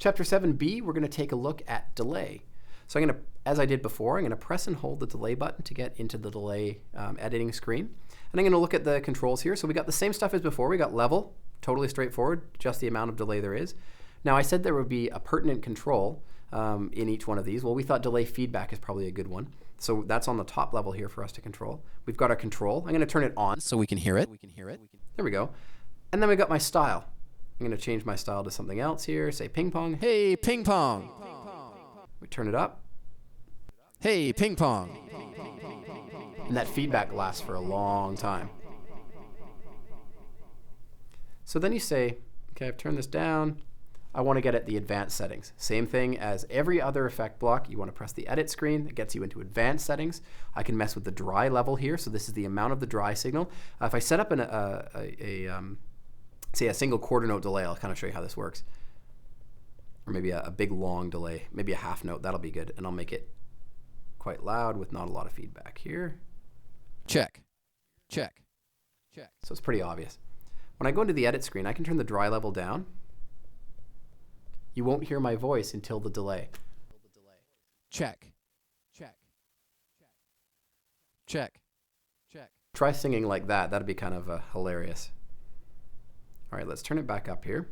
Chapter 7b, we're going to take a look at delay. So I'm going to, as I did before, I'm going to press and hold the delay button to get into the delay editing screen. And I'm going to look at the controls here. So we got the same stuff as before. We got level, totally straightforward, just the amount of delay there is. Now I said there would be a pertinent control in each one of these. Well, we thought delay feedback is probably a good one. So that's on the top level here for us to control. We've got our control. I'm going to turn it on so we can hear it. There we go. And then we got my style. I'm going to change my style to something else here. Say ping pong. Hey, ping pong. We turn it up. Hey, ping pong. And that feedback lasts for a long time. So then you say, okay, I've turned this down. I want to get at the advanced settings. Same thing as every other effect block. You want to press the edit screen. It gets you into advanced settings. I can mess with the dry level here. So this is the amount of the dry signal. If I set up say a single quarter note delay, I'll kind of show you how this works. Or maybe a big long delay, maybe a half note. That'll be good. And I'll make it quite loud with not a lot of feedback here. Check, check, check. So it's pretty obvious. When I go into the edit screen, I can turn the dry level down. You won't hear my voice until the delay. Check, check, check, check. Try singing like that. That'd be kind of hilarious. All right, let's turn it back up here.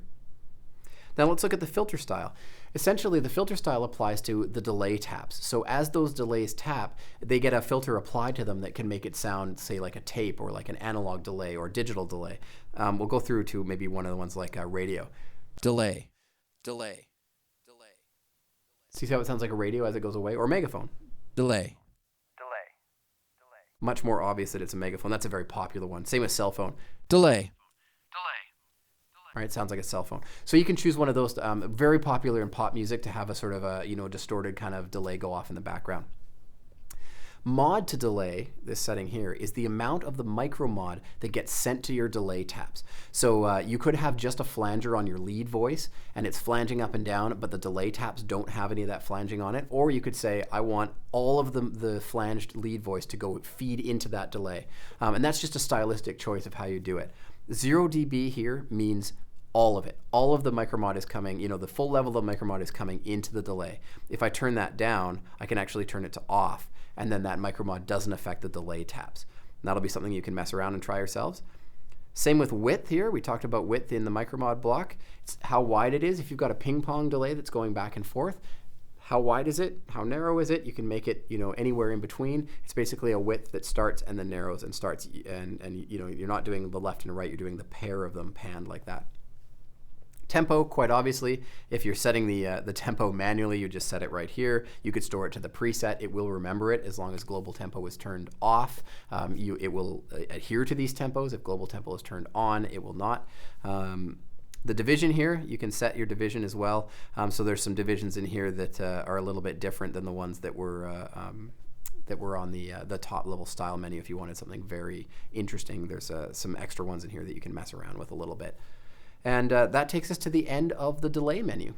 Now let's look at the filter style. Essentially, the filter style applies to the delay taps. So as those delays tap, they get a filter applied to them that can make it sound, say, like a tape or like an analog delay or digital delay. We'll go through to maybe one of the ones like radio. Delay, delay, delay. See how it sounds like a radio as it goes away? Or megaphone. Delay. Delay. Delay. Much more obvious that it's a megaphone. That's a very popular one. Same as cell phone. Delay. All right, it sounds like a cell phone. So you can choose one of those, very popular in pop music, to have a sort of a distorted kind of delay go off in the background. Mod to delay, this setting here, is the amount of the micro mod that gets sent to your delay taps. So you could have just a flanger on your lead voice and it's flanging up and down, but the delay taps don't have any of that flanging on it. Or you could say, I want all of the flanged lead voice to go feed into that delay. And that's just a stylistic choice of how you do it. 0 dB here means all of it. All of the micromod is coming, the full level of micromod is coming into the delay. If I turn that down, I can actually turn it to off, and then that micromod doesn't affect the delay taps. And that'll be something you can mess around and try yourselves. Same with width here. We talked about width in the micromod block. It's how wide it is. If you've got a ping pong delay that's going back and forth, how wide is it? How narrow is it? You can make it, anywhere in between. It's basically a width that starts and then narrows and starts, and you're not doing the left and right. You're doing the pair of them panned like that. Tempo, quite obviously, if you're setting the tempo manually, you just set it right here. You could store it to the preset. It will remember it as long as global tempo is turned off. It will adhere to these tempos. If global tempo is turned on, it will not. The division here, you can set your division as well. So there's some divisions in here that are a little bit different than the ones that were on the top level style menu. If you wanted something very interesting, there's some extra ones in here that you can mess around with a little bit. And that takes us to the end of the delay menu.